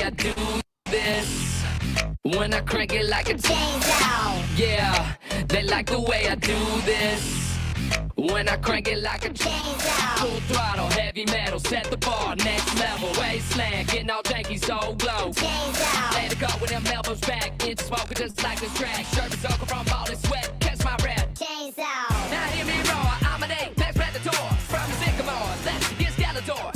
I do this. When I crank it like a chainsaw. Yeah, they like the way I do this. When I crank it like a chainsaw. Full throttle, heavy metal, set the bar, next level. Wasteland, getting all janky, so glow. Chainsaw. Let it go with them elbows back. It's smoking just like this track. Shirt is soaking from all this sweat. Catch my breath. Chainsaw. Now hear me roar. I'm an eight, next predator. From the sycamore, let's get Skeletor.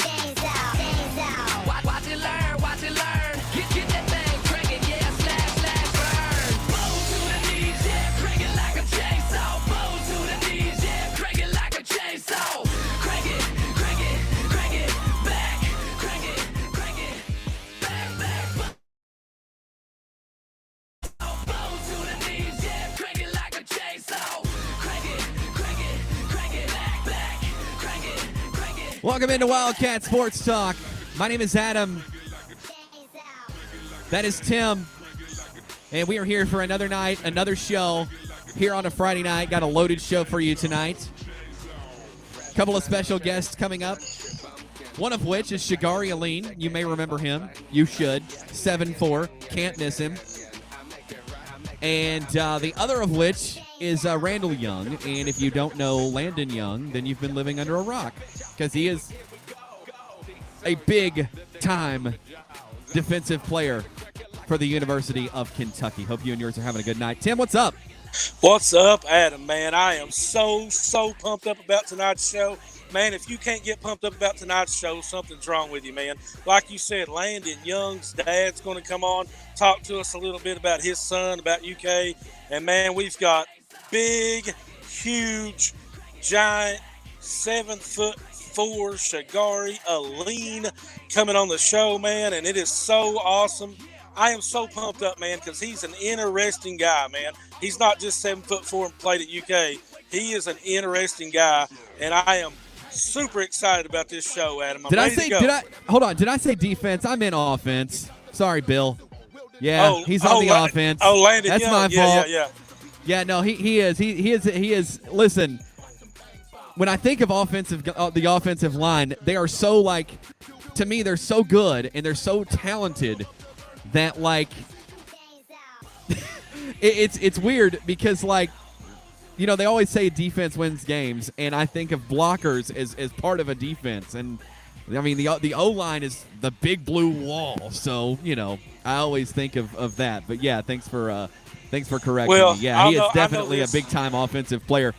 Chainsaw. Chainsaw. Watch it learn, watch it learn. Get that thing cranking, yeah, slash, slash, burn. Bow to the knees, yeah, crank it like a chainsaw. Bow to the knees, yeah, crank it like a chainsaw. Crank it, crank it, crank it, back. Crank it, back, back. Bow to the knees, yeah, crank it like a chainsaw. Crank it, crank it, crank it, back. Crank it, crank it. Welcome into Wildcat Sports Talk. My name is Adam. That is Tim. And we are here for another night, another show here on a Friday night. Got a loaded show for you tonight. A couple of special guests coming up. One of which is Shagari Alleyne. You may remember him. You should. 7'4". Can't miss him. And the other of which is Randall Young. And if you don't know Landon Young, then you've been living under a rock. Because he is a big-time defensive player for the University of Kentucky. Hope you and yours are having a good night. Tim, what's up? What's up, Adam, man? I am so pumped up about tonight's show. Man, if you can't get pumped up about tonight's show, something's wrong with you, man. Like you said, Landon Young's dad's going to come on, talk to us a little bit about his son, about UK. And, man, we've got big, huge, giant, 7'4" Shagari Alleyne coming on the show, man, and it is so awesome. I am so pumped up, man, because he's an interesting guy, man. He's not just 7'4" and played at UK. He is an interesting guy, and I am super excited about this show, Adam. Did I say defense? I meant offense. Sorry, Bill. Yeah, he's on the offense. Oh, Landon That's Young. my fault. Yeah. Yeah, no, he is. He is. Listen, when I think of the offensive line, they are so, like, to me, they're so good and they're so talented that, like, it's weird because, like, you know, they always say defense wins games, and I think of blockers as part of a defense. And, I mean, the O-line is the big blue wall, so, you know, I always think of that. But, yeah, thanks for correcting me. Yeah, he is definitely a big-time offensive player.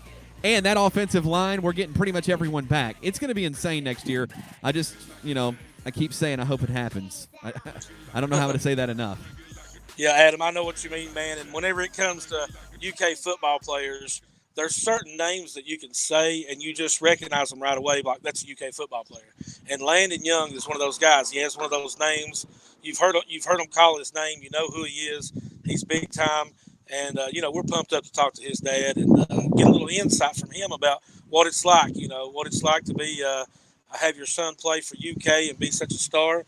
And that offensive line, we're getting pretty much everyone back. It's going to be insane next year. I just, you know, I keep saying I hope it happens. I don't know how to say that enough. Yeah, Adam, I know what you mean, man. And whenever it comes to UK football players, there's certain names that you can say and you just recognize them right away, like that's a UK football player. And Landon Young is one of those guys. He has one of those names. You've heard him call his name. You know who he is. He's big time. And, you know, we're pumped up to talk to his dad and get a little insight from him about what it's like, you know, what it's like to be have your son play for UK and be such a star.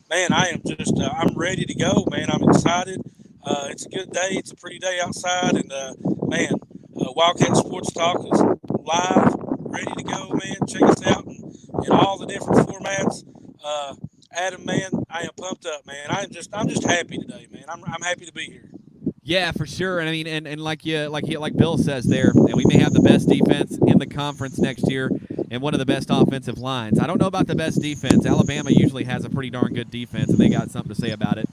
Man, I am just I'm ready to go, man. I'm excited. It's a good day. It's a pretty day outside. And, man, Wildcat Sports Talk is live, ready to go, man. Check us out in all the different formats. Adam, man, I am pumped up, man. I'm just happy today, man. I'm happy to be here. Yeah, for sure. And I mean, and like Bill says there, and we may have the best defense in the conference next year and one of the best offensive lines. I don't know about the best defense. Alabama usually has a pretty darn good defense, and they got something to say about it.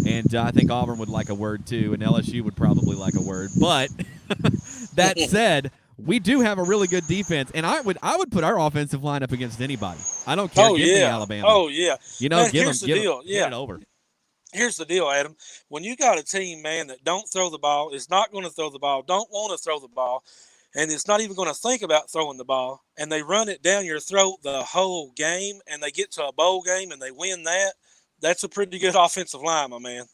And I think Auburn would like a word too, and LSU would probably like a word. But that said, we do have a really good defense, and I would put our offensive line up against anybody. I don't care. Give me Alabama. Oh yeah. You know, man, give here's the deal. it over. Here's the deal, Adam. When you got a team, man, that don't throw the ball, is not going to throw the ball, don't want to throw the ball, and it's not even going to think about throwing the ball, and they run it down your throat the whole game, and they get to a bowl game and they win that's a pretty good offensive line, my man.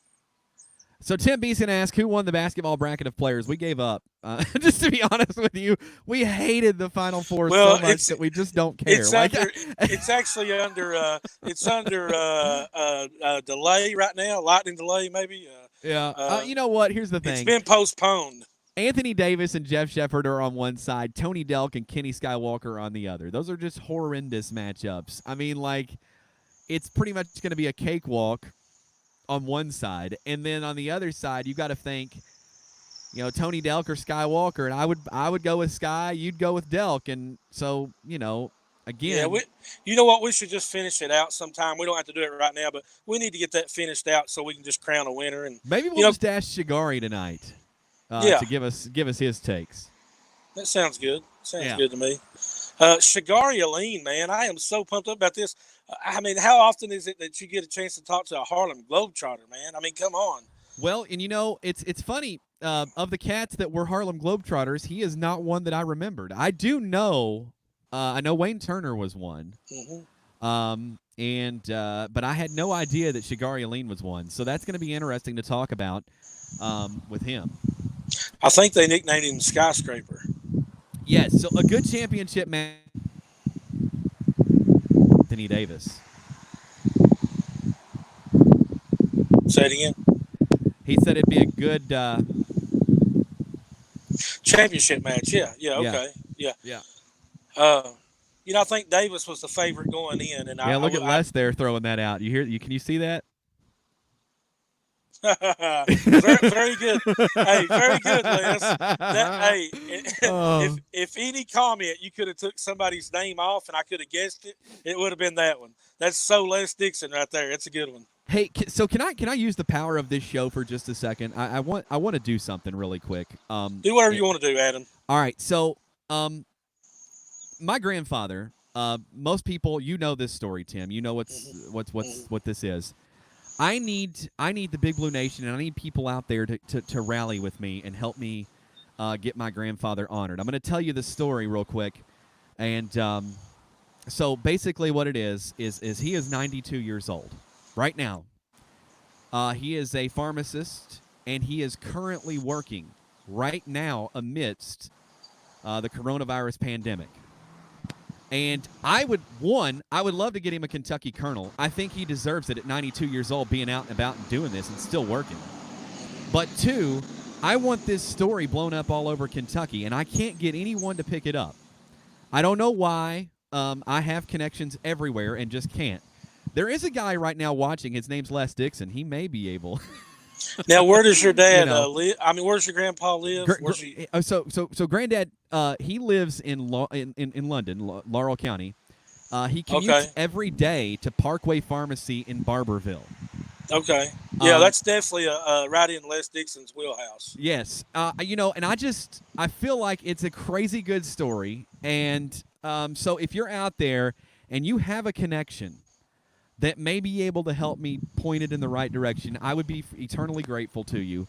So Tim Beeson asked, who won the basketball bracket of players? We gave up. Just to be honest with you, we hated the Final Four so much that we just don't care. It's actually under delay right now, lightning delay maybe. You know what? Here's the thing. It's been postponed. Anthony Davis and Jeff Shepard are on one side. Tony Delk and Kenny Skywalker on the other. Those are just horrendous matchups. I mean, like, it's pretty much going to be a cakewalk on one side, and then on the other side, you got to think, Tony Delk or Sky Walker, and I would go with Sky, you'd go with Delk, and so again, you know what? We should just finish it out sometime. We don't have to do it right now, but we need to get that finished out so we can just crown a winner. And maybe we'll just ask Shagari tonight to give us his takes. That sounds good. Sounds good to me. Shagari Alleyne, man, I am so pumped up about this. I mean, how often is it that you get a chance to talk to a Harlem Globetrotter, man? I mean, come on. Well, and it's funny. Of the cats that were Harlem Globetrotters, he is not one that I remembered. I do know. I know Wayne Turner was one. Mm-hmm. But I had no idea that Shagari Alleyne was one. So that's going to be interesting to talk about with him. I think they nicknamed him Skyscraper. Yes, so a good championship man. Anthony Davis. Say it again. He said it'd be a good championship match. Yeah. Okay. Yeah. I think Davis was the favorite going in, and look at Les there throwing that out. Can you see that? very good. Hey, very good, Les. If any comment you could have took somebody's name off and I could have guessed it, it would have been that one. That's so Les Dixon right there. It's a good one. Hey, so can I use the power of this show for just a second? I want to do something really quick. Do whatever you want to do, Adam. All right. So, my grandfather. Most people, this story, Tim. You know what this is. I need the Big Blue Nation, and I need people out there to rally with me and help me get my grandfather honored. I'm going to tell you the story real quick, and so basically what it is he is 92 years old right now. He is a pharmacist, and he is currently working right now amidst the coronavirus pandemic. And I would love to get him a Kentucky Colonel. I think he deserves it at 92 years old, being out and about and doing this and still working. But two, I want this story blown up all over Kentucky, and I can't get anyone to pick it up. I don't know why. I have connections everywhere and just can't. There is a guy right now watching. His name's Les Dixon. He may be able. Now, where does your dad live? I mean, where's your grandpa live? So Granddad, he lives in London, Laurel County. He commutes every day to Parkway Pharmacy in Barberville. Okay. Yeah, that's definitely right in Les Dixon's wheelhouse. Yes. And I feel like it's a crazy good story. And so if you're out there and you have a connection that may be able to help me point it in the right direction, I would be eternally grateful to you.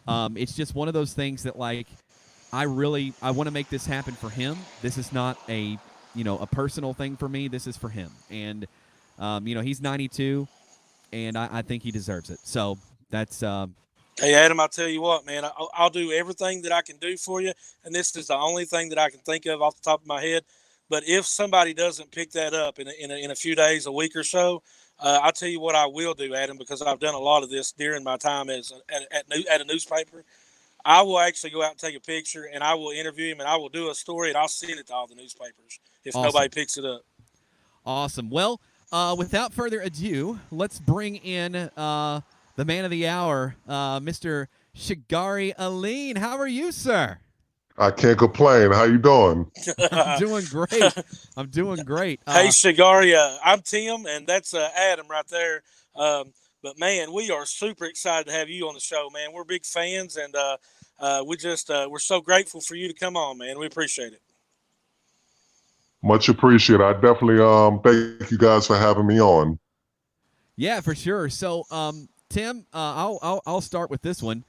It's just one of those things that, like, I want to make this happen for him. This is not a personal thing for me. This is for him. And, he's 92, and I think he deserves it. So that's Hey, Adam, I'll tell you what, man, I'll do everything that I can do for you, and this is the only thing that I can think of off the top of my head. But if somebody doesn't pick that up in a few days, a week or so, I'll tell you what I will do, Adam, because I've done a lot of this during my time at a newspaper. I will actually go out and take a picture, and I will interview him, and I will do a story, and I'll send it to all the newspapers if nobody picks it up. Awesome. Well, without further ado, let's bring in the man of the hour, Mr. Shagari Alleyne. How are you, sir? I can't complain. How you doing? I'm doing great. Hey, Shagari, I'm Tim, and that's Adam right there. But, man, we are super excited to have you on the show, man. We're big fans, and we're so grateful for you to come on, man. We appreciate it. Much appreciated. I definitely thank you guys for having me on. Yeah, for sure. So, Tim, I'll start with this one.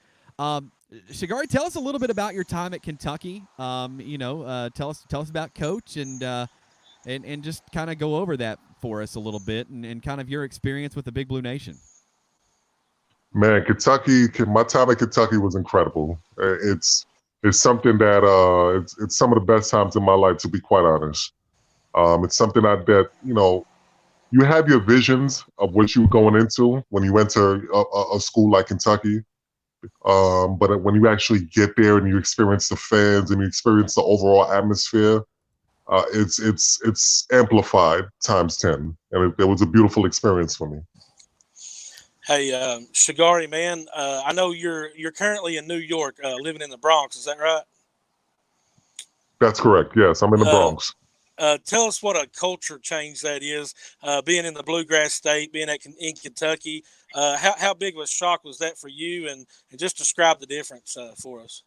Shagari, tell us a little bit about your time at Kentucky. Tell us about Coach and just kind of go over that for us a little bit and kind of your experience with the Big Blue Nation. Man, Kentucky, my time at Kentucky was incredible. It's something that it's some of the best times in my life, to be quite honest. It's something that you have your visions of what you're going into when you enter a school like Kentucky. But when you actually get there and you experience the fans and you experience the overall atmosphere, it's amplified times 10. and it was a beautiful experience for me. Hey, Shagari, man, I know you're currently in New York, living in the Bronx. Is that right? That's correct. Yes, I'm in the Bronx. Tell us what a culture change that is, being in the Bluegrass State, being in Kentucky. How big of a shock was that for you? And just describe the difference for us.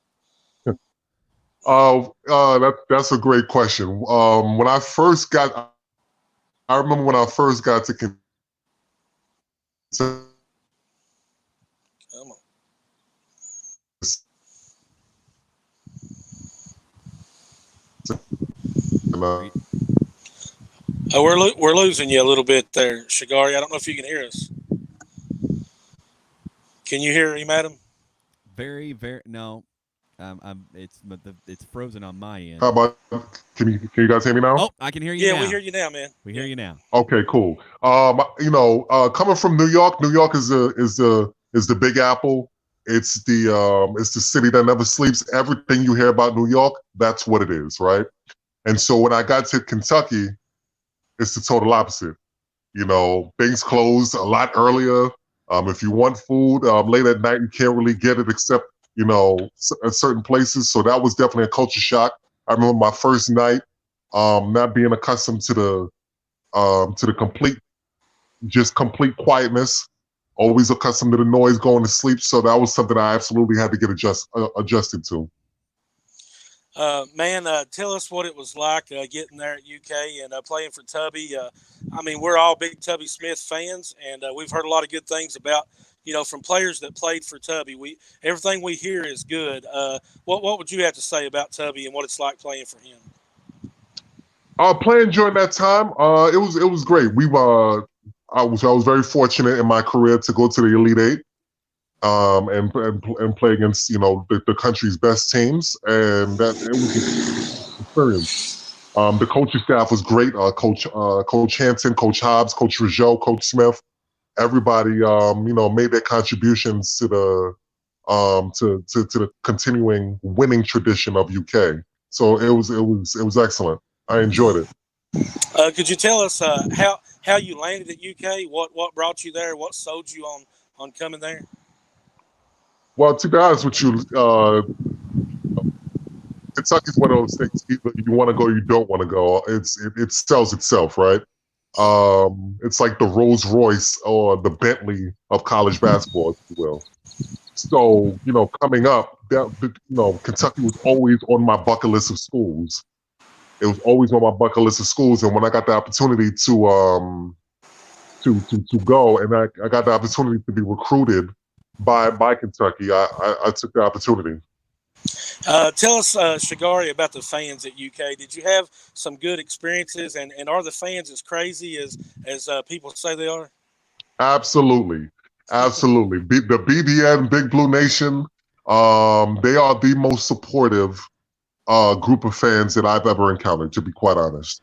That's a great question. When I first got, I remember when I first got to Kentucky. Come on. We're losing you a little bit there, Shagari. I don't know if you can hear us. Can you hear me, madam? Very no. It's frozen on my end. How about can you guys hear me now? Oh, I can hear you now. Yeah, we hear you now, man. We hear you now. Okay, cool. Coming from New York is the Big Apple. It's the city that never sleeps. Everything you hear about New York, that's what it is, right? And so when I got to Kentucky, it's the total opposite. You know, things close a lot earlier. If you want food late at night, you can't really get it except, you know, at certain places. So that was definitely a culture shock. I remember my first night, not being accustomed to the complete quietness. Always accustomed to the noise going to sleep. So that was something I absolutely had to get adjusted to. Man, tell us what it was like getting there at UK and playing for Tubby. I mean, we're all big Tubby Smith fans, and we've heard a lot of good things about, you know, from players that played for Tubby. Everything we hear is good. What would you have to say about Tubby and what it's like playing for him? Playing during that time, it was great. I was very fortunate in my career to go to the Elite Eight. And play against, you know, the country's best teams, and that it was an experience. The coaching staff was great. Coach Hanson, Coach Hobbs, Coach Rizzo, Coach Smith. Everybody, you know, made their contributions to the continuing winning tradition of UK. So it was excellent. I enjoyed it. Could you tell us how you landed at UK? What brought you there? What sold you on coming there? Well, to be honest with you, Kentucky's one of those things. Either you want to go, or you don't want to go. It sells itself, right? It's like the Rolls Royce or the Bentley of college basketball, if you will. So, you know, coming up, Kentucky was always on my bucket list of schools. It was always on my bucket list of schools, and when I got the opportunity to go, and I got the opportunity to be recruited by Kentucky, I took the opportunity. Tell us, Shagari, about the fans at UK. Did you have some good experiences, and are the fans as crazy as people say they are? Absolutely. The BBN, Big Blue Nation, they are the most supportive group of fans that I've ever encountered, to be quite honest.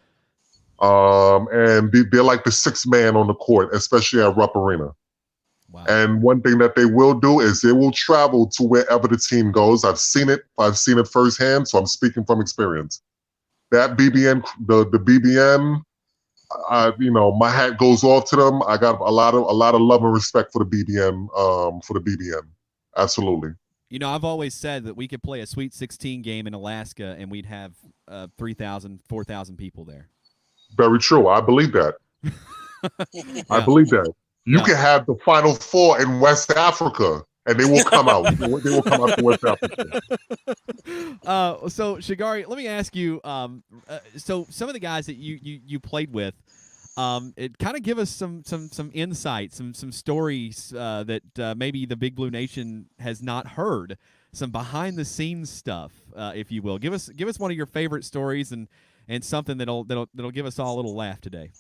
And they're like the sixth man on the court, especially at Rupp Arena. Wow. And one thing that they will do is they will travel to wherever the team goes. I've seen it firsthand, so I'm speaking from experience. That BBN, the BBN, you know, my hat goes off to them. I got a lot of love and respect for the BBN. Absolutely. You know, I've always said that we could play a Sweet 16 game in Alaska and we'd have 3,000, 4,000 people there. Very true. I believe that. Yeah. I believe that. You can have the Final Four in West Africa, and they will come out. They will come out to West Africa. So, Shagari, let me ask you. So, some of the guys that you played with, it kind of give us some insight, some stories that maybe the Big Blue Nation has not heard, some behind the scenes stuff, if you will. Give us one of your favorite stories and something that'll give us all a little laugh today.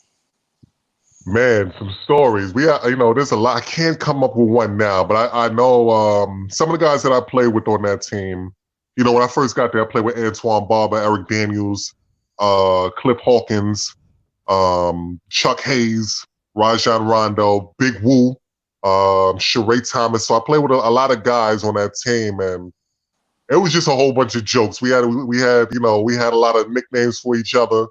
Man, some stories. There's a lot. I can't come up with one now, but I know some of the guys that I played with on that team. You know, when I first got there, I played with Antoine Barber, Eric Daniels, Cliff Hawkins, Chuck Hayes, Rajon Rondo, Big Woo, Sheree Thomas. So I played with a lot of guys on that team, and it was just a whole bunch of jokes. We had a lot of nicknames for each other.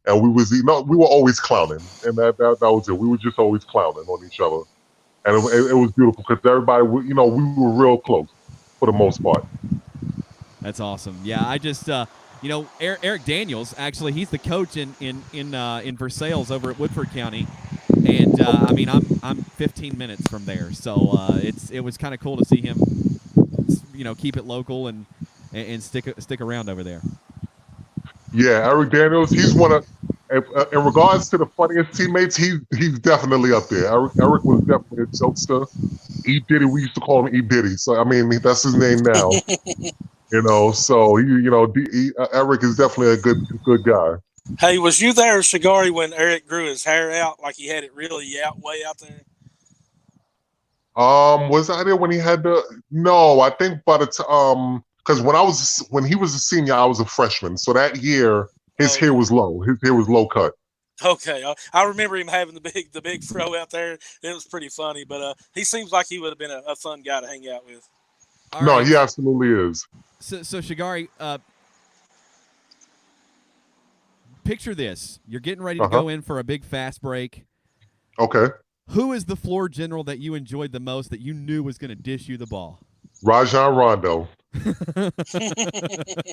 and we were always clowning, and that was it. We were just always clowning on each other, and it was beautiful because everybody, we were real close for the most part. That's awesome. Yeah, I just Eric Daniels, actually, he's the coach in Versailles over at Woodford County, and I mean I'm 15 minutes from there, so it was kind of cool to see him, keep it local and stick around over there. Yeah, Eric Daniels, he's one of, in regards to the funniest teammates, he's definitely up there. Eric was definitely a jokester. E Diddy, we used to call him E Diddy, so I mean that's his name now. So Eric is definitely a good guy. Hey, was you there, Shagari, when Eric grew his hair out like he had it really way out there? Was I there when he had the? No, I think by the time because when he was a senior, I was a freshman. So that year, his hair was low. His hair was low cut. Okay, I remember him having the big fro out there. It was pretty funny, but he seems like he would have been a fun guy to hang out with. All right. He absolutely is. So Shagari, picture this: you're getting ready to go in for a big fast break. Okay. Who is the floor general that you enjoyed the most that you knew was going to dish you the ball? Rajon Rondo.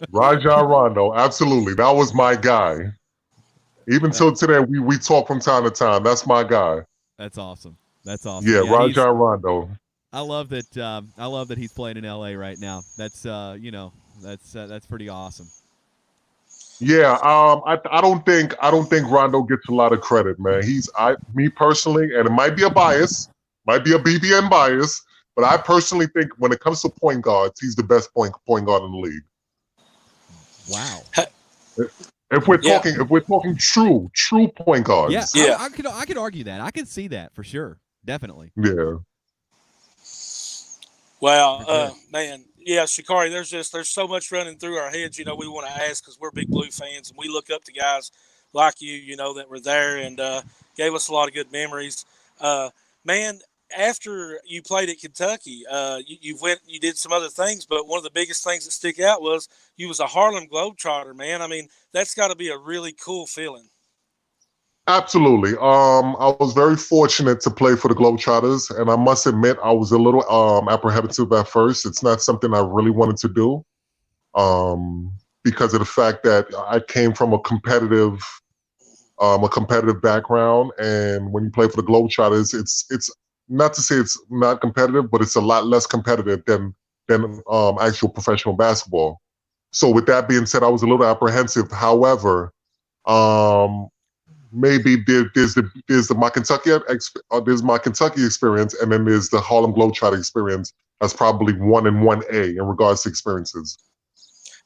Rajon Rondo, absolutely. That was my guy. Even till today, we talk from time to time. That's my guy. That's awesome. That's awesome. Yeah, Rajon Rondo. I love that. I love that he's playing in LA right now. That's that's pretty awesome. Yeah, I don't think Rondo gets a lot of credit, man. Me personally, and it might be a bias, might be a BBN bias, but I personally think when it comes to point guards, he's the best point guard in the league. Wow. If we're talking true point guards. Yeah. I could argue that. I could see that for sure. Definitely. Yeah. Well, man, yeah, Shagari, there's so much running through our heads, we want to ask because we're big Blue fans and we look up to guys like you, that were there and gave us a lot of good memories. Man, after you played at Kentucky, you did some other things, but one of the biggest things that stick out was you was a Harlem Globetrotter, man. I mean, that's got to be a really cool feeling. Absolutely. I was very fortunate to play for the Globetrotters, and I must admit I was a little apprehensive at first. It's not something I really wanted to do, because of the fact that I came from a competitive background, and when you play for the Globetrotters, it's not to say it's not competitive, but it's a lot less competitive than actual professional basketball. So with that being said, I was a little apprehensive. However, maybe there's my Kentucky experience, and then there's the Harlem Globetrotter experience. That's probably 1 and 1A in regards to experiences.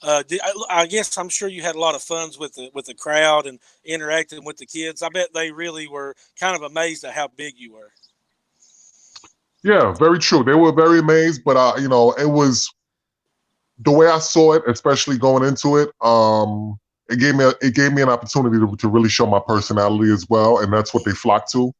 I guess I'm sure you had a lot of fun with the crowd and interacting with the kids. I bet they really were kind of amazed at how big you were. Yeah, very true. They were very amazed, but it was the way I saw it, especially going into it. It gave me an opportunity to really show my personality as well, and that's what they flocked to.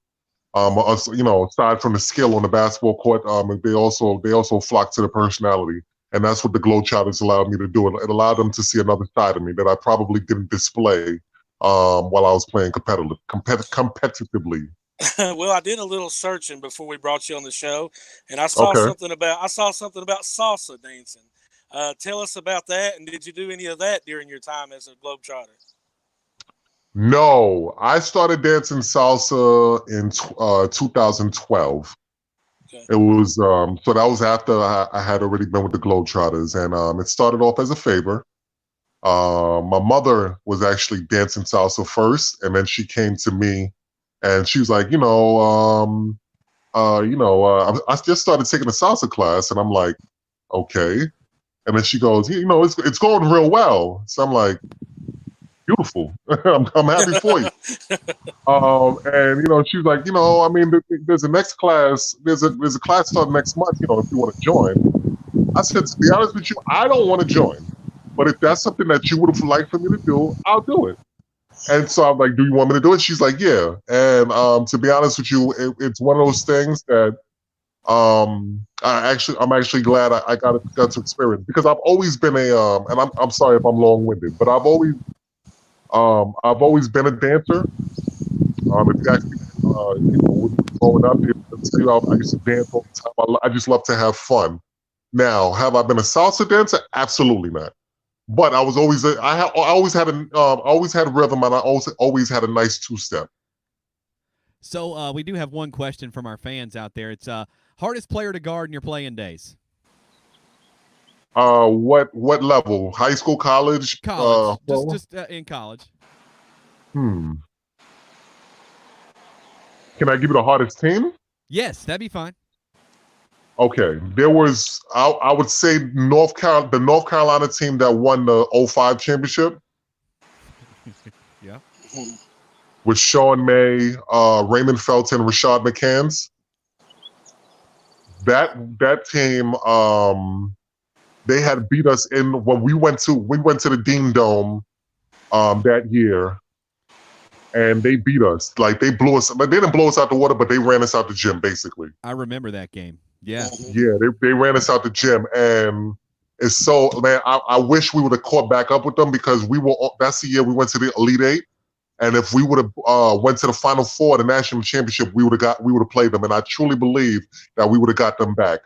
Aside from the skill on the basketball court, they also flocked to the personality, and that's what the Globetrotters allowed me to do. It allowed them to see another side of me that I probably didn't display while I was playing competitively. Well, I did a little searching before we brought you on the show, and I saw something about salsa dancing. Tell us about that, and did you do any of that during your time as a Globetrotter? No, I started dancing salsa in 2012. Okay. It was so that was after I had already been with the Globetrotters, and it started off as a favor. My mother was actually dancing salsa first, and then she came to me, and she was like, I just started taking a salsa class, and I'm like, okay. And then she goes, it's going real well. So I'm like, beautiful. I'm happy for you. And she's like, there's a next class. There's a class starting next month. If you want to join. I said, to be honest with you, I don't want to join. But if that's something that you would have liked for me to do, I'll do it. And so I'm like, do you want me to do it? She's like, yeah. And to be honest with you, it's one of those things that I'm actually glad I got to experience, because I've always been and I'm sorry if I'm long-winded, but I've always I've always been a dancer. If you actually, when we were growing up, people would tell you I used to dance all the time. I just love to have fun. Now, have I been a salsa dancer? Absolutely not. But I was always I always had a rhythm, and I always had a nice two-step. So we do have one question from our fans out there. It's hardest player to guard in your playing days. What level? High school, college? College, just in college. Can I give you the hardest team? Yes, that'd be fine. Okay, there was I would say the North Carolina team that won the 05 championship. Yeah. With Sean May, Raymond Felton, Rashad McCants. That team, they had beat us in when we went to the Dean Dome that year, and they beat us. Like they blew us. Like they didn't blow us out the water, but they ran us out the gym basically. I remember that game. Yeah. Yeah, they ran us out the gym, and it's so man. I wish we would have caught back up with them because that's the year we went to the Elite Eight. And if we would have went to the Final Four, the national championship, we would have played them, and I truly believe that we would have got them back.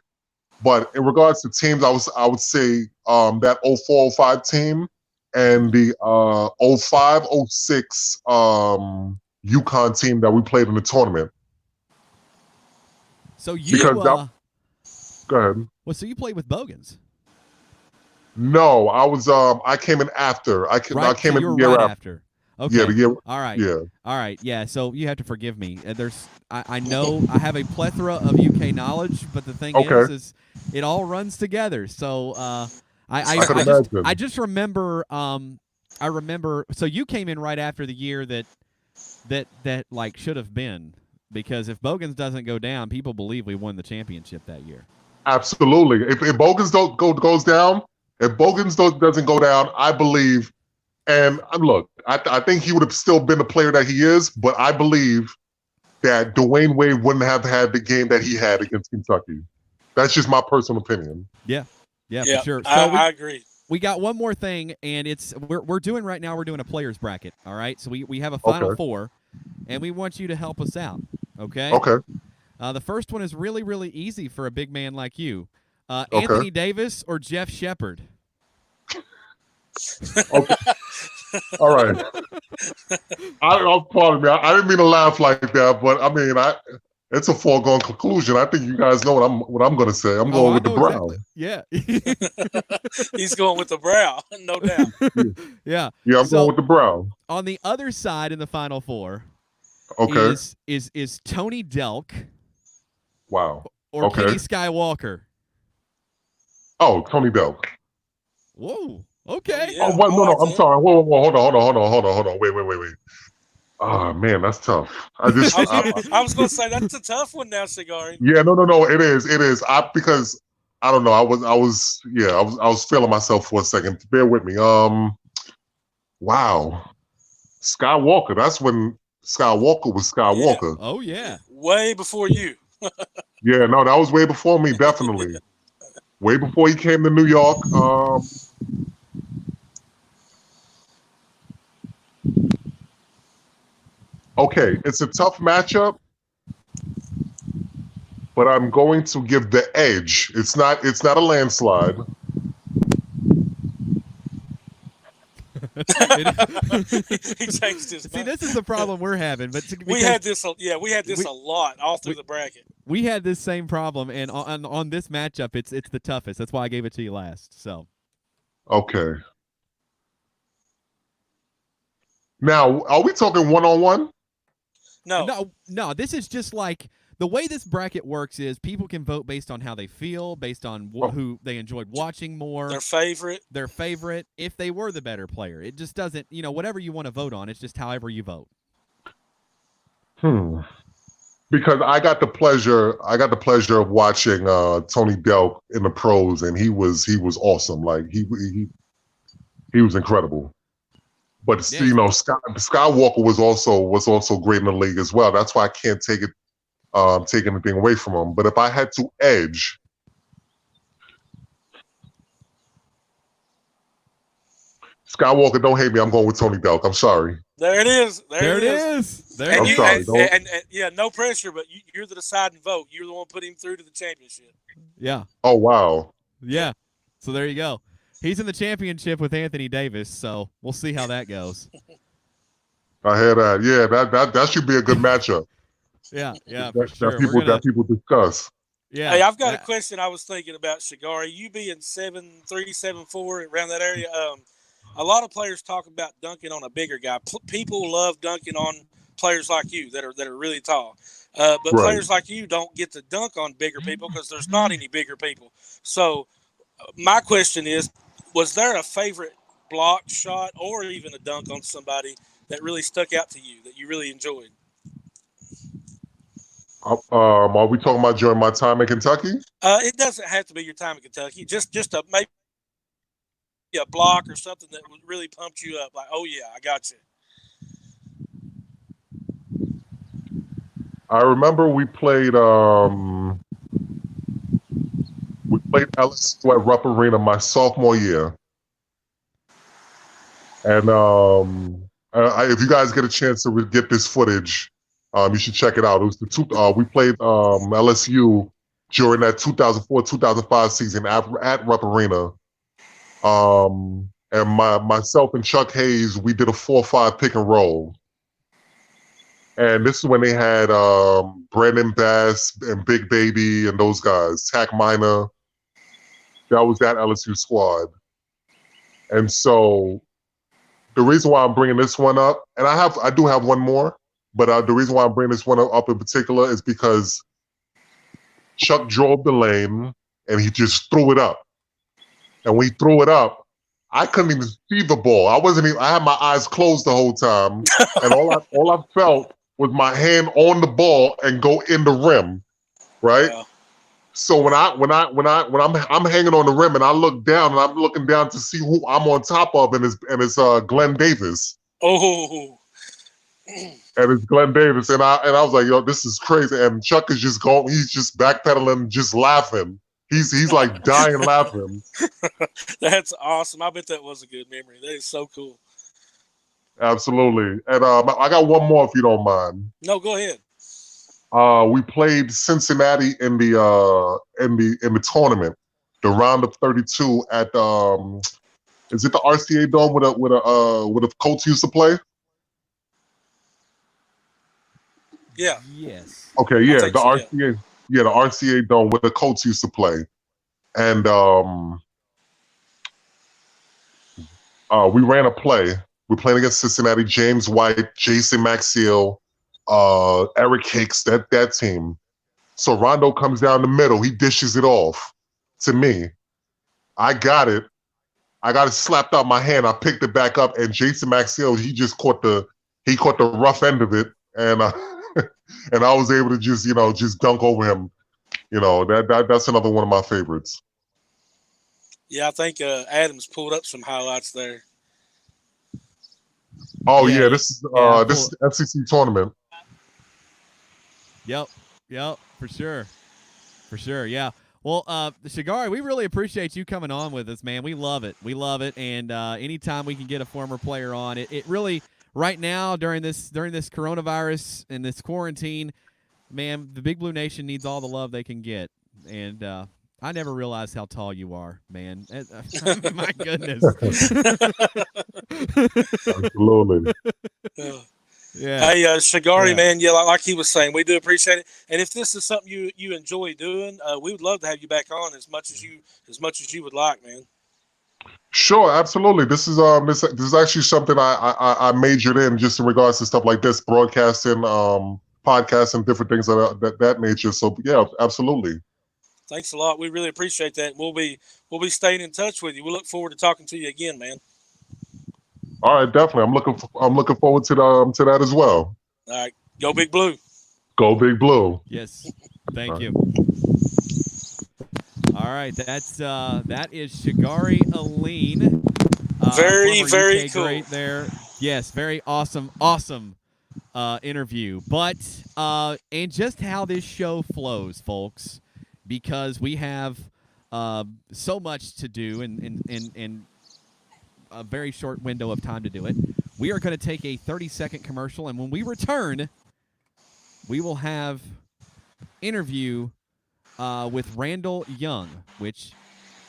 But in regards to teams, I would say that 04-05 team and the 05-06 UConn team that we played in the tournament. So you go ahead. Well, so you played with Bogans. No, I came in after. I came in the year after. Okay. Yeah, the year. All right. Yeah. All right. Yeah. So you have to forgive me. I know I have a plethora of UK knowledge, but the thing is it all runs together. So I just remember. I remember. So you came in right after the year that like should have been, because if Bogans doesn't go down, people believe we won the championship that year. Absolutely. If Bogans goes down, if Bogans doesn't go down, I believe. And look, I think he would have still been the player that he is, but I believe that Dwayne Wade wouldn't have had the game that he had against Kentucky. That's just my personal opinion. Yeah, for sure. So I agree. We got one more thing, and we're doing right now. We're doing a players bracket. All right, so we have a final four, and we want you to help us out. Okay. Okay. The first one is really, really easy for a big man like you. Anthony Davis or Jeff Shepard? Okay. All right. Pardon me. I didn't mean to laugh like that, but I mean, it's a foregone conclusion. I think you guys know what I'm going to say. I'm going with the brow. Exactly. Yeah. He's going with the brow, no doubt. Yeah. Yeah, I'm going with the brow. On the other side in the final four, is Tony Delk. Wow. Or Kenny Skywalker. Oh, Tony Delk. Whoa. Okay. Yeah, no, I'm sorry. Whoa, hold on. Wait. Oh man, that's tough. I was going to say that's a tough one now, Shagari. Yeah, no. It is. Because I don't know. I was feeling myself for a second. Bear with me. Wow. Skywalker. That's when Skywalker was Skywalker. Yeah. Oh yeah. Way before you. Yeah, no, that was way before me. Definitely. Way before he came to New York. Okay, it's a tough matchup, but I'm going to give the edge. It's not a landslide. He changed his mind. See, this is the problem we're having. But we had this a lot all through the bracket. We had this same problem, and on this matchup, it's the toughest. That's why I gave it to you last. So. Okay. Now, are we talking one-on-one? No. This is just like the way this bracket works is people can vote based on how they feel, based on who they enjoyed watching more, their favorite, if they were the better player. It just doesn't, whatever you want to vote on. It's just however you vote. Because I got the pleasure of watching Tony Delk in the pros, and he was awesome. Like he was incredible. But Skywalker was also great in the league as well. That's why I can't take anything away from him. But if I had to edge, Skywalker, don't hate me. I'm going with Tony Delk. I'm sorry. There it is. There it is. There And it I'm you, is. sorry. and yeah, no pressure, but you're the deciding vote. You're the one put him through to the championship. Yeah. Oh, wow. Yeah. So there you go. He's in the championship with Anthony Davis, so we'll see how that goes. I hear that. Yeah, that should be a good matchup. Yeah, for sure. That people discuss. Yeah. Hey, I've got a question I was thinking about, Shagari. You being 7'3", 7'4", around that area, a lot of players talk about dunking on a bigger guy. People love dunking on players like you that are really tall. But Right. players like you don't get to dunk on bigger people because there's not any bigger people. So my question is, was there a favorite block shot or even a dunk on somebody that really stuck out to you that you really enjoyed? Are we talking about during my time in Kentucky? It doesn't have to be your time in Kentucky. Just maybe a block or something that really pumped you up. Like, oh yeah, I got you. I remember we played LSU at Rupp Arena my sophomore year, and if you guys get a chance to get this footage, you should check it out. It was we played LSU during that 2004-2005 season at Rupp Arena, and myself and Chuck Hayes, we did a 4-5 pick and roll. And this is when they had Brandon Bass and Big Baby and those guys, Tack Minor. That was that LSU squad. And so the reason why I'm bringing this one up, and I do have one more, but the reason why I'm bringing this one up in particular is because Chuck drove the lane and he just threw it up. And when he threw it up, I couldn't even see the ball. I had my eyes closed the whole time, and all I felt was my hand on the ball and go in the rim, right? Yeah. So when I'm hanging on the rim and I look down and I'm looking down to see who I'm on top of, and it's Glenn Davis. Oh. And it's Glenn Davis, and I was like, yo, this is crazy. And Chuck is just going, he's just backpedaling, just laughing. He's like dying laughing. That's awesome. I bet that was a good memory. That is so cool. Absolutely. And I got one more if you don't mind. No, go ahead. We played Cincinnati in the tournament, the round of 32 at is it the RCA Dome with a Colts used to play? Yeah. Yes. Okay, yeah, the RCA, the RCA Dome where the Colts used to play, and we ran a play. We're playing against Cincinnati. James White, Jason Maxiell, Eric Hicks, that team. So Rondo comes down the middle. He dishes it off to me. I got it. I got it slapped out my hand. I picked it back up, and Jason Maxiell, he caught the rough end of it, and and I was able to just dunk over him. That's another one of my favorites. Yeah, I think Adams pulled up some highlights there. Oh yeah, this is the SEC tournament. Yep, for sure, yeah. Well, Shagari, we really appreciate you coming on with us, man. We love it, and anytime we can get a former player on, it really right now during this coronavirus and this quarantine, man, the Big Blue Nation needs all the love they can get, and I never realized how tall you are, man. My goodness. Absolutely. Yeah. Hey, Shagari, man, yeah, like he was saying, we do appreciate it. And if this is something you enjoy doing, we would love to have you back on as much as you would like, man. Sure, absolutely. This is actually something I majored in just in regards to stuff like this, broadcasting, podcasting, different things of that nature. So yeah, absolutely. Thanks a lot. We really appreciate that. We'll be staying in touch with you. We look forward to talking to you again, man. All right, definitely. I'm looking forward to that as well. All right, go Big Blue. Go Big Blue. Yes, thank you. All right, that is Shagari Alleyne. Very UK cool. Great there. Yes, very awesome interview. But and just how this show flows, folks, because we have so much to do and a very short window of time to do it. We are going to take a 30-second commercial, and when we return, we will have interview with Randall Young, which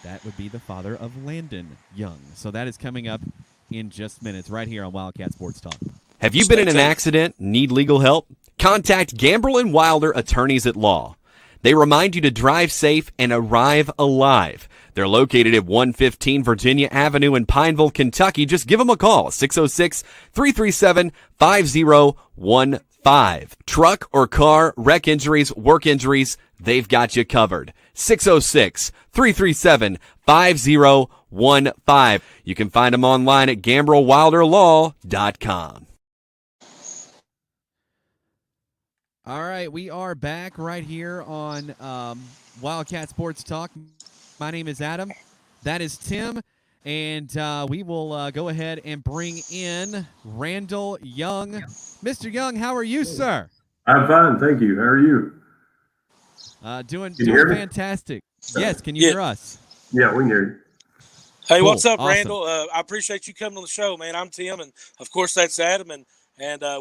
that would be the father of Landon Young. So that is coming up in just minutes right here on Wildcat Sports Talk. Have you been in an accident, need legal help? Contact Gambrell & Wilder Attorneys at Law. They remind you to drive safe and arrive alive. They're located at 115 Virginia Avenue in Pineville, Kentucky. Just give them a call, 606-337-5015. Truck or car, wreck injuries, work injuries, they've got you covered. 606-337-5015. You can find them online at GambrellWilderLaw.com. All right, we are back right here on Wildcat Sports Talk. My name is Adam. That is Tim. And we will go ahead and bring in Randall Young. Mr. Young, how are you, sir? I'm fine, thank you. How are you? Doing hear me? fantastic. Yes, can you hear us? Yeah, we can hear you. Hey, Cool. what's up, Awesome. Randall? I appreciate you coming on the show, man. I'm Tim, and of course that's Adam, and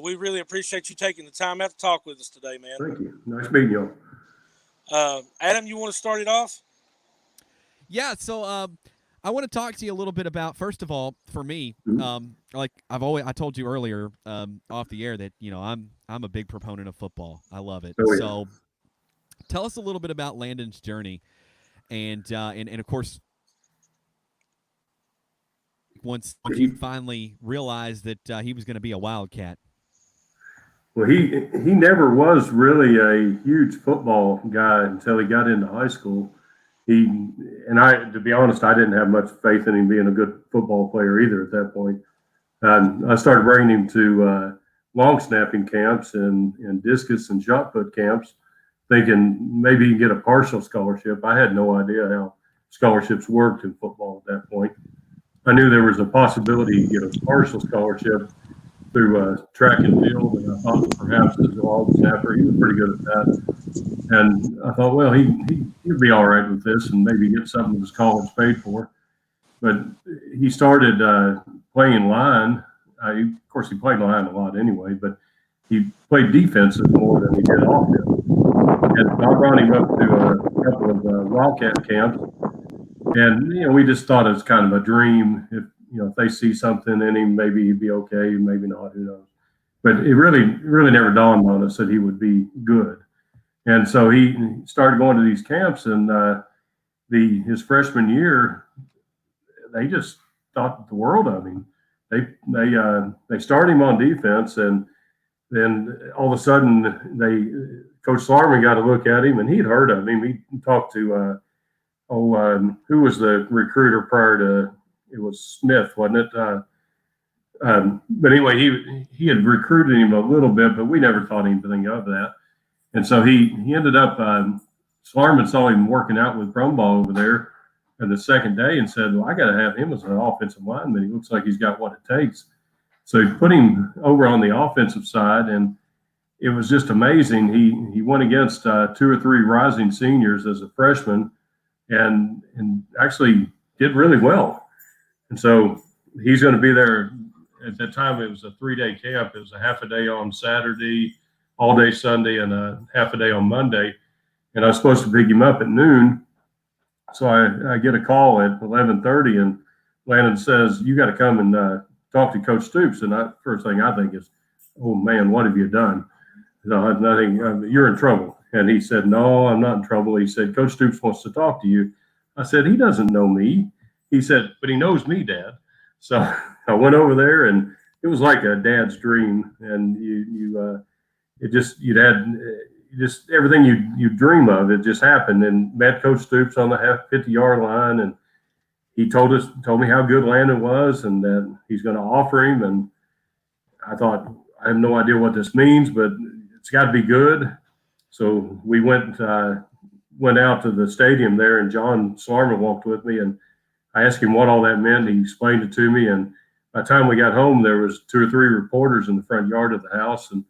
we really appreciate you taking the time out to talk with us today, man. Thank you. Nice meeting you all. Adam, you want to start it off? Yeah, so I want to talk to you a little bit about, first of all, for me, Mhm. like I told you earlier off the air that, I'm a big proponent of football. I love it. Oh, yeah. So tell us a little bit about Landon's journey and of course, once you finally realized that he was going to be a Wildcat. Well, he never was really a huge football guy until he got into high school. To be honest, I didn't have much faith in him being a good football player either at that point. I started bringing him to long snapping camps and discus and shot put camps, thinking maybe he can get a partial scholarship. I had no idea how scholarships worked in football at that point. I knew there was a possibility to get a partial scholarship through track and field, and I thought perhaps as a long snapper, he was pretty good at that. And I thought, well, he'd be all right with this and maybe get something with his college paid for. But he started playing line. Of course, he played line a lot anyway, but he played defensive more than he did offense. And I brought him up to a couple of Wildcat camps. And, we just thought it was kind of a dream. If they see something in him, maybe he'd be okay, maybe not, who knows. But it really never dawned on us that he would be good. And so he started going to these camps, and his freshman year, they just thought the world of him. They started him on defense, and then all of a sudden, Coach Slarman got a look at him, and he'd heard of him. He talked to who was the recruiter prior to? It was Smith, wasn't it? But anyway, he had recruited him a little bit, but we never thought anything of that. And so he ended up, Slarman saw him working out with Brumbaugh over there on the second day and said, well, I got to have him as an offensive lineman. He looks like he's got what it takes. So he put him over on the offensive side, and it was just amazing. He went against 2 or 3 rising seniors as a freshman and actually did really well. And so he's going to be there. At that time, it was a 3-day camp. It was a half a day on Saturday, all day Sunday, and a half a day on Monday. And I was supposed to pick him up at noon. So I get a call at 11:30, and Landon says, you got to come and talk to Coach Stoops. And first thing I think is, oh, man, what have you done? No, nothing. You're in trouble. And he said, no, I'm not in trouble. He said, Coach Stoops wants to talk to you. I said, he doesn't know me. He said, but he knows me, Dad. So I went over there, and it was like a dad's dream. And everything you dream of, it just happened. And met Coach Stoops on the 50-yard line, and he told me how good Landon was, and that he's going to offer him. And I thought, I have no idea what this means, but it's got to be good. So we went out to the stadium there, and John Slarman walked with me, and I asked him what all that meant. He explained it to me, and by the time we got home, there was 2 or 3 reporters in the front yard of the house, and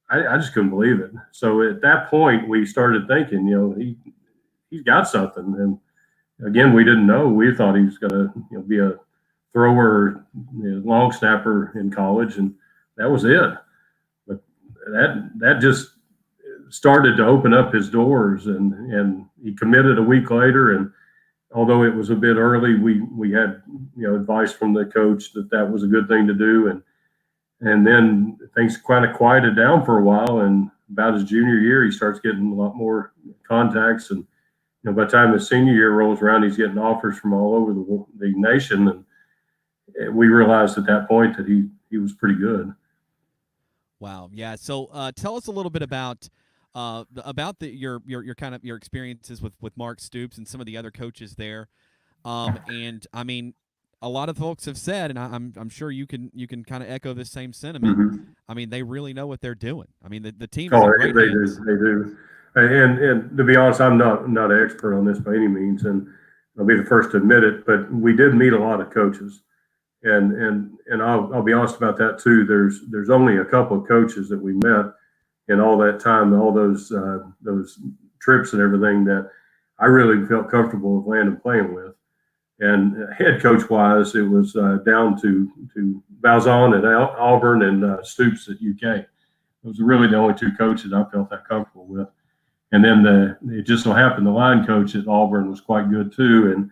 I just couldn't believe it. So at that point, we started thinking, he's got something. And again, we didn't know. We thought he was going to be a thrower, long snapper in college, and that was it. But that just started to open up his doors, and he committed a week later. And although it was a bit early, we had advice from the coach that was a good thing to do, and then things kind of quieted down for a while. And about his junior year, he starts getting a lot more contacts, and by the time his senior year rolls around, he's getting offers from all over the nation, and we realized at that point that he was pretty good. Wow, yeah. So tell us a little bit about your kind of your experiences with Mark Stoops and some of the other coaches there. And I mean, a lot of folks have said, and I'm sure you can kind of echo this same sentiment. Mm-hmm. I mean, they really know what they're doing. I mean, the team is Oh, in great they hands. do. And to be honest, I'm not an expert on this by any means, and I'll be the first to admit it. But we did meet a lot of coaches, and I'll be honest about that too. There's only a couple of coaches that we met in all that time, all those trips and everything, that I really felt comfortable with landing playing with. And head coach wise, it was down to Balzon at Auburn and Stoops at UK. Those were really the only two coaches I felt that comfortable with. And then it just so happened the line coach at Auburn was quite good too, and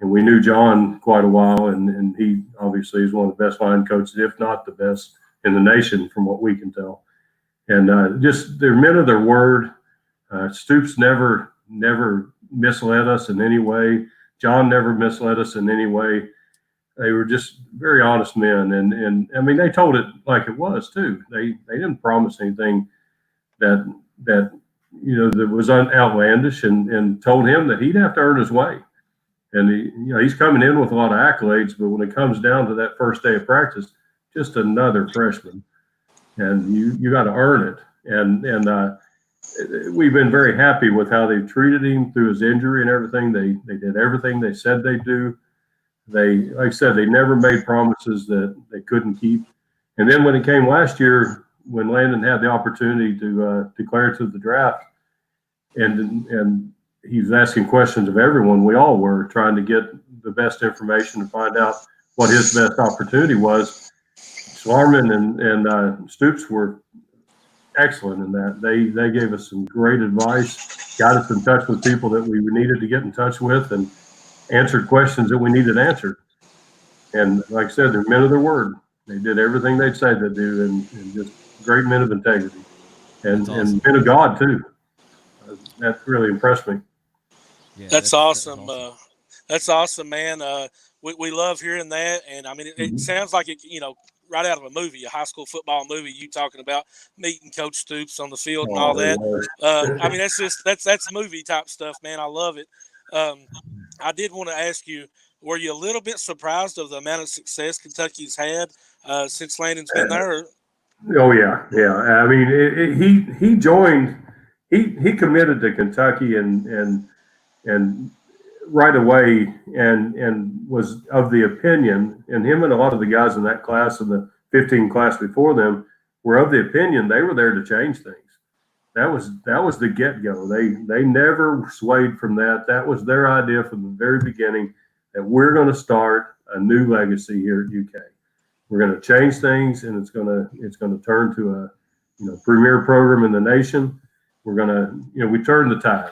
we knew John quite a while, and he obviously is one of the best line coaches, if not the best in the nation, from what we can tell. And just they're men of their word. Stoops never misled us in any way. John never misled us in any way. They were just very honest men, and I mean they told it like it was too. They didn't promise anything that was outlandish, and told him that he'd have to earn his way. And he's coming in with a lot of accolades, but when it comes down to that first day of practice, just another freshman, and you got to earn it. And we've been very happy with how they've treated him through his injury and everything. They did everything they said they'd do. Like I said, they never made promises that they couldn't keep. And then when it came last year, when Landon had the opportunity to declare to the draft, and he was asking questions of everyone, we all were trying to get the best information to find out what his best opportunity was. Schlarman and Stoops were excellent in that. They gave us some great advice, got us in touch with people that we needed to get in touch with, and answered questions that we needed answered. And like I said, they're men of their word. They did everything they'd said they'd do, and just great men of integrity, and awesome. And men of God too. That really impressed me. Yeah, that's awesome. That's awesome, man. We love hearing that, and I mean, it sounds like it. Right out of a movie, a high school football movie. You talking about meeting Coach Stoops on the field and all that. I mean, that's movie type stuff, man. I love it. I did want to ask you, were you a little bit surprised of the amount of success Kentucky's had since Landon's been there? Oh yeah. I mean, he joined. He committed to Kentucky and right away, and was of the opinion, and him and a lot of the guys in that class and the 15 class before them were of the opinion they were there to change things. That was the get-go. They never swayed from that. That was their idea from the very beginning, that we're going to start a new legacy here at UK. We're going to change things, and it's going to turn to a premier program in the nation. We're going to we turn the tide.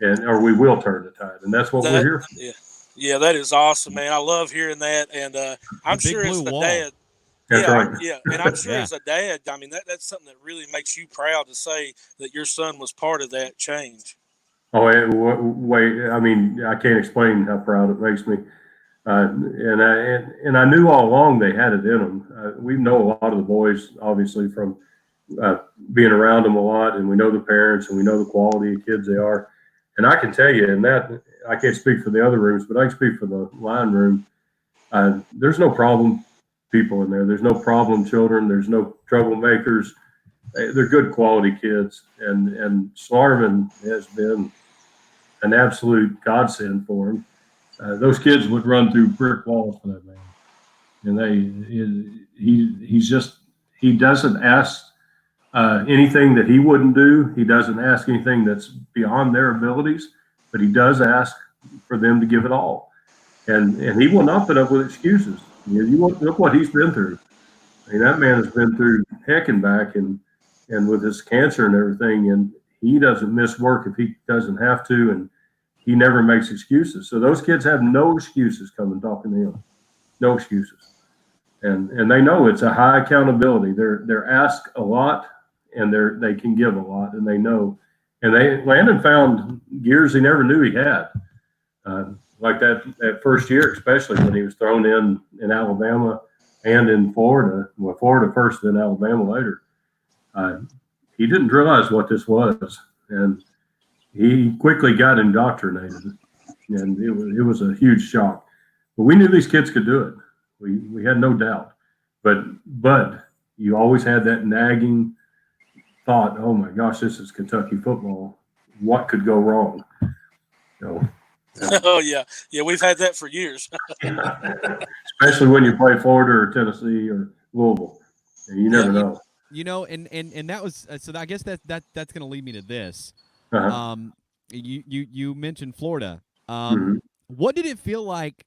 Or we will turn the tide, and that's what we're here for. Yeah, that is awesome, man. I love hearing that, and I'm sure as the dad, that's right. And I'm sure as a dad, I mean that's something that really makes you proud to say that your son was part of that change. Oh, wait! I mean, I can't explain how proud it makes me, and I knew all along they had it in them. We know a lot of the boys, obviously, from being around them a lot, and we know the parents, and we know the quality of kids they are. And I can tell you, and that I can't speak for the other rooms, but I can speak for the line room. There's no problem people in there. There's no problem children. There's no troublemakers. They're good quality kids. And Schlarman has been an absolute godsend for him. Those kids would run through brick walls for that man. And he doesn't ask anything that he wouldn't do. He doesn't ask anything that's beyond their abilities, but he does ask for them to give it all. And he will not put up with excuses. Look what he's been through. I mean, that man has been through heck and back, and with his cancer and everything, and he doesn't miss work if he doesn't have to, and he never makes excuses. So those kids have no excuses coming talking to him, no excuses, and they know it's a high accountability. They're asked a lot, and they can give a lot, and they know. And Landon found gears he never knew he had, like that first year, especially when he was thrown in Alabama and in Florida. Well, Florida first, then Alabama later. He didn't realize what this was, and he quickly got indoctrinated, and it was a huge shock. But we knew these kids could do it. We had no doubt. But you always had that nagging thought, oh my gosh, this is Kentucky football. What could go wrong? Oh yeah, we've had that for years. Especially when you play Florida or Tennessee or Louisville, and you never know. And that was so. I guess that's going to lead me to this. Uh-huh. You mentioned Florida. Mm-hmm. What did it feel like,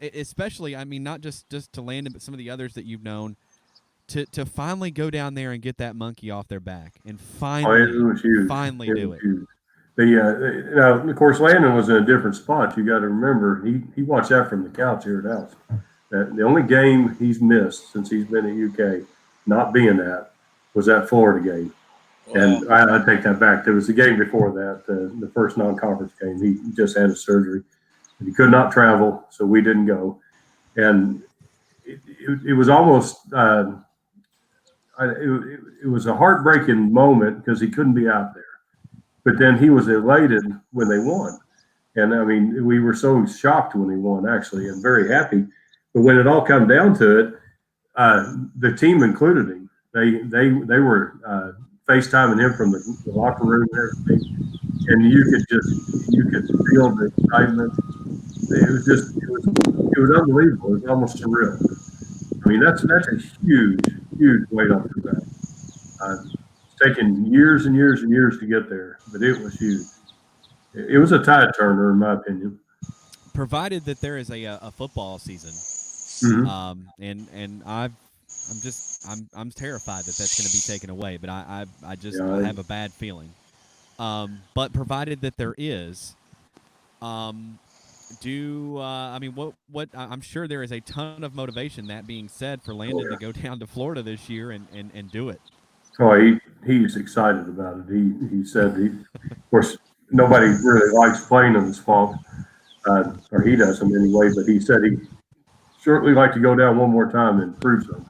especially? I mean, not just to Landon, but some of the others that you've known, to finally go down there and get that monkey off their back and finally do it. Huge. Now, of course, Landon was in a different spot. You got to remember, he watched that from the couch here at Dallas. The only game he's missed since he's been at UK, not being at, was that Florida game. Wow. And I take that back. There was the game before that, the first non-conference game. He just had a surgery. He could not travel, so we didn't go. And it was almost it was a heartbreaking moment because he couldn't be out there. But then he was elated when they won. And, I mean, we were so shocked when he won, actually, and very happy. But when it all come down to it, the team included him. They were FaceTiming him from the locker room and everything. And you could feel the excitement. It was unbelievable. It was almost surreal. I mean, that's a huge weight off your back. It's taken years and years and years to get there, but it was huge. It was a tide turner, in my opinion. Provided that there is a football season, mm-hmm. And I'm terrified that that's going to be taken away. But I have a bad feeling. But provided that there is, what I'm sure there is a ton of motivation, that being said, for Landon to go down to Florida this year and do it. Oh, he's excited about it. He said, of course, nobody really likes playing in the swamp, or he doesn't anyway, but he said he'd certainly like to go down one more time and prove something.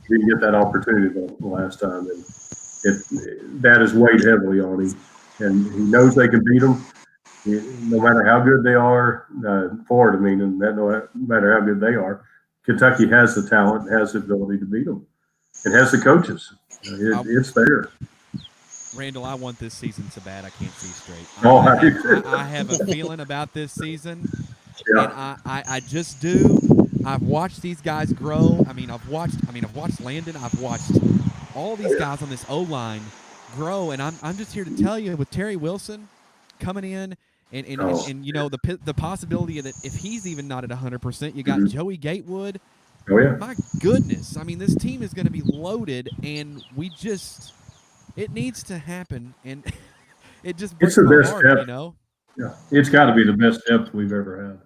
He didn't get that opportunity the last time, and that has weighed heavily on him. And he knows they can beat them. No matter how good they are, Florida, meaning that no matter how good they are, Kentucky has the talent, has the ability to beat them, and has the coaches. It's there. Randall, I want this season so bad I can't see straight. I have a feeling about this season, yeah. and I just do. I've watched these guys grow. I've watched Landon. I've watched all these guys on this O-line grow, and I'm just here to tell you, with Terry Wilson coming in. And the possibility that if he's even not at 100%, you got Joey Gatewood. Oh yeah! My goodness, I mean, this team is going to be loaded, and it needs to happen, and it just breaks my heart, depth. Yeah, it's got to be the best depth we've ever had.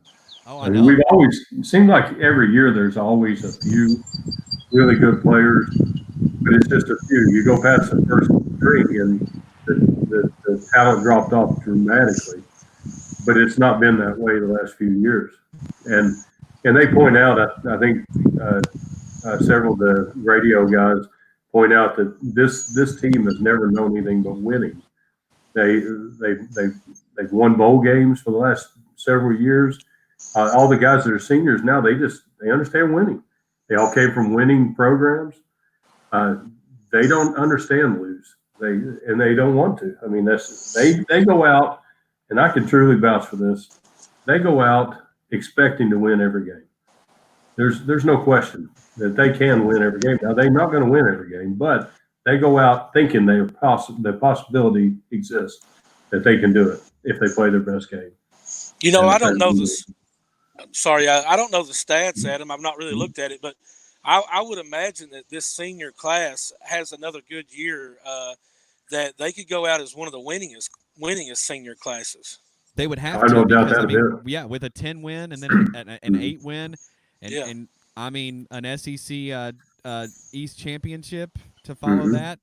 Oh, I know. We've always seemed like every year there's always a few really good players, but it's just a few. You go past the first three, and the talent dropped off dramatically. But it's not been that way the last few years, and they point out. I think several of the radio guys point out that this team has never known anything but winning. They've won bowl games for the last several years. All the guys that are seniors now, they understand winning. They all came from winning programs. They don't understand lose. They don't want to. I mean, they go out. And I can truly vouch for this. They go out expecting to win every game. There's no question that they can win every game. Now, they're not going to win every game, but they go out thinking the possibility exists that they can do it if they play their best game. I don't know this. sorry, I don't know the stats, Adam. I've not really looked at it, but I would imagine that this senior class has another good year, that they could go out as one of the winningest senior classes. They would have I to don't doubt because, that I a mean, bit. yeah, with a 10 win and then an 8 win, and, Yeah. and I mean, an SEC East championship to follow Mhm. that.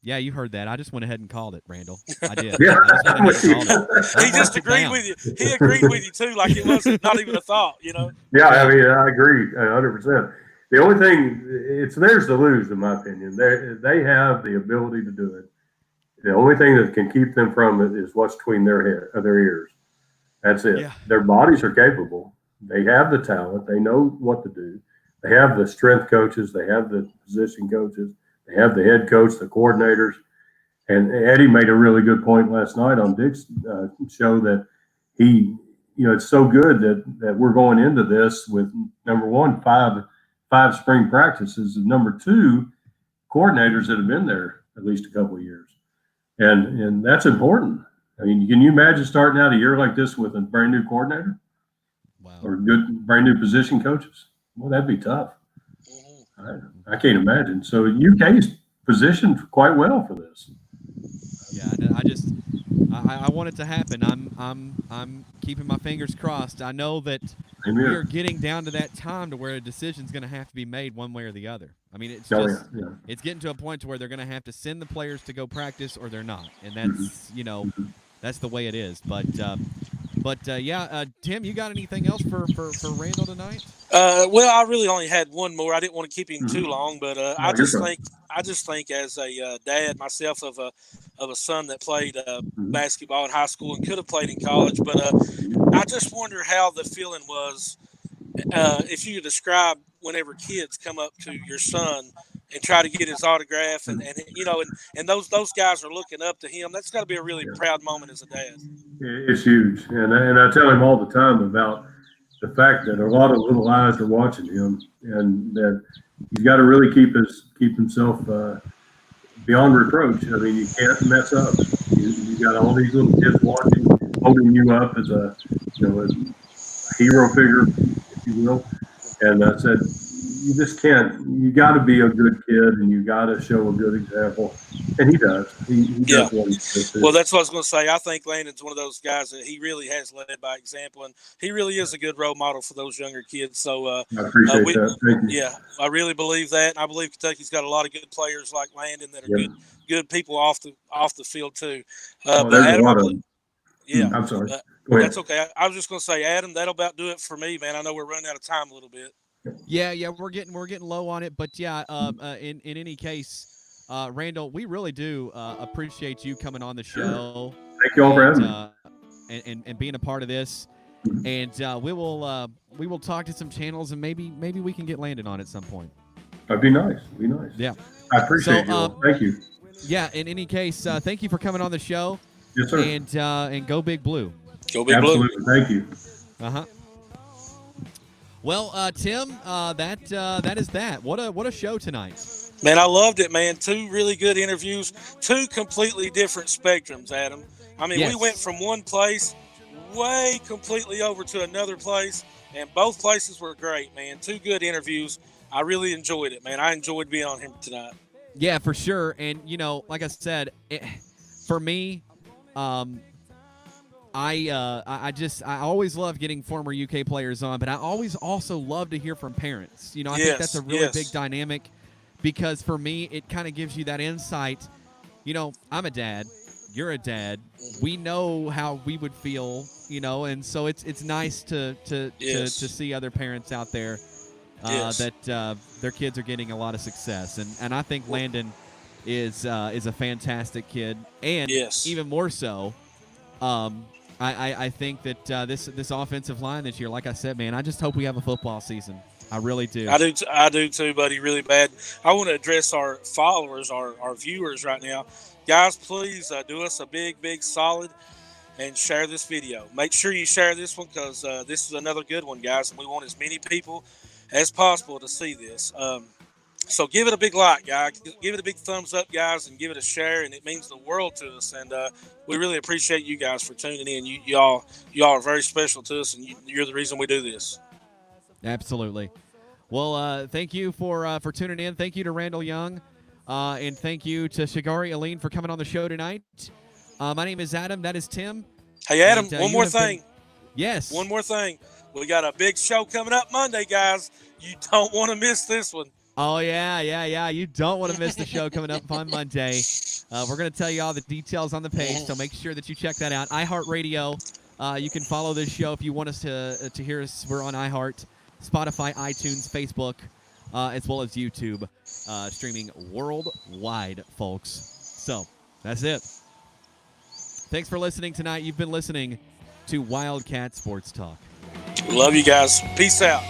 Yeah, you heard that. I just went ahead and called it, Randall. I did. Yeah, I just went I'm ahead with and you. called it. I He just marked it agreed down. with you. He agreed with you too, like it wasn't not even a thought, you know. Yeah, I mean, I agree 100%. The only thing, it's theirs to lose, in my opinion. They have the ability to do it. The only thing that can keep them from it is what's between their ears. That's it. Yeah. Their bodies are capable. They have the talent. They know what to do. They have the strength coaches. They have the position coaches. They have the head coach, the coordinators. And Eddie made a really good point last night on Dick's show that he, it's so good that we're going into this with, number one, five spring practices, and number two, coordinators that have been there at least a couple of years. And that's important. I mean, can you imagine starting out a year like this with a brand new coordinator? Wow. Or good brand new position coaches? Well, that'd be tough. I can't imagine. So UK's positioned quite well for this. Yeah, I want it to happen. I'm keeping my fingers crossed. I know that we are getting down to that time to where a decision's going to have to be made one way or the other. I mean, it's just it's getting to a point to where they're going to have to send the players to go practice or they're not, and that's that's the way it is. But Tim, you got anything else for Randall tonight? Well, I really only had one more. I didn't want to keep him too long, but I just think as a dad myself of a son that played basketball in high school and could have played in college, but I just wonder how the feeling was if you could describe whenever kids come up to your son and try to get his autograph, and those guys are looking up to him. That's got to be a really proud moment as a dad. It's huge, and I tell him all the time about the fact that a lot of little eyes are watching him, and that he's got to really keep himself beyond reproach. I mean, you can't mess up. You got all these little kids watching, holding you up as a hero figure, if you will. And I said, you just can't. You got to be a good kid, and you got to show a good example. And he does. He does what he's supposed to do. Well, that's what I was going to say. I think Landon's one of those guys that he really has led by example, and he really is a good role model for those younger kids. So I appreciate that. Thank you. Yeah, I really believe that, and I believe Kentucky's got a lot of good players like Landon that are good people off the field too. But Adam, I'm sorry. That's okay. I was just going to say, Adam, that'll about do it for me, man. I know we're running out of time a little bit. Yeah, we're getting low on it, but in any case, Randall, we really do appreciate you coming on the show. Thank you all for having me and being a part of this. And we will talk to some channels, and maybe we can get Landon on at some point. That'd be nice. Yeah, I appreciate you. Thank you. Yeah. In any case, thank you for coming on the show. Yes, sir. And go Big Blue. Go Big Blue. Blue. Thank you. Well, Tim, that is that. What a show tonight. Man, I loved it, man. 2 really good interviews, 2 completely different spectrums, Adam. I mean, we went from one place way completely over to another place, and both places were great, man. 2 good interviews. I really enjoyed it, man. I enjoyed being on here tonight. Yeah, for sure. And, like I said, for me, I always love getting former UK players on, but I always also love to hear from parents. I think that's a really big dynamic, because for me, it kind of gives you that insight. I'm a dad, you're a dad. We know how we would feel, and so it's nice to see other parents out there that their kids are getting a lot of success, and I think Landon is a fantastic kid, and even more so. I think that this offensive line this year, like I said, man, I just hope we have a football season. I really do. I do too, buddy, really bad. I want to address our followers, our viewers right now. Guys, please do us a big solid and share this video. Make sure you share this one, because this is another good one, guys, and we want as many people as possible to see this. So give it a big like, guys. Give it a big thumbs up, guys, and give it a share, and it means the world to us. And we really appreciate you guys for tuning in. Y'all are very special to us, and you're the reason we do this. Absolutely. Well, thank you for tuning in. Thank you to Randall Young, and thank you to Shagari Alleyne for coming on the show tonight. My name is Adam. That is Tim. Hey, Adam, And, one more thing. Yes. One more thing. We got a big show coming up Monday, guys. You don't want to miss this one. Oh, yeah. You don't want to miss the show coming up on Monday. We're going to tell you all the details on the page, so make sure that you check that out. iHeartRadio. You can follow this show if you want us to hear us. We're on iHeart, Spotify, iTunes, Facebook, as well as YouTube, streaming worldwide, folks. So that's it. Thanks for listening tonight. You've been listening to Wildcat Sports Talk. Love you guys. Peace out.